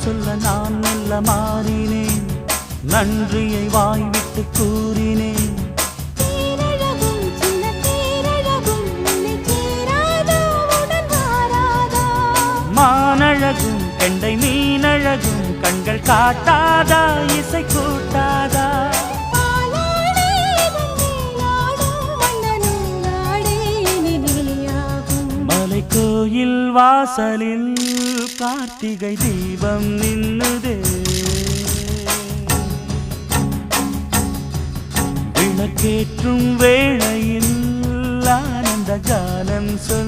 சொல்ல நான் மெல்ல மாறினேன், நன்றியை வாய்விட்டு கூறினேன். மானழகும் கெண்டை மீனழகும் கண்கள் காட்டாதா, இசை கூட்டாதா? மலை கோயில் வாசலில் கார்த்திகை தீபம் நின்னுதே, விளக்கேற்றும் வேளையில் ஆனந்த கானம் சொல்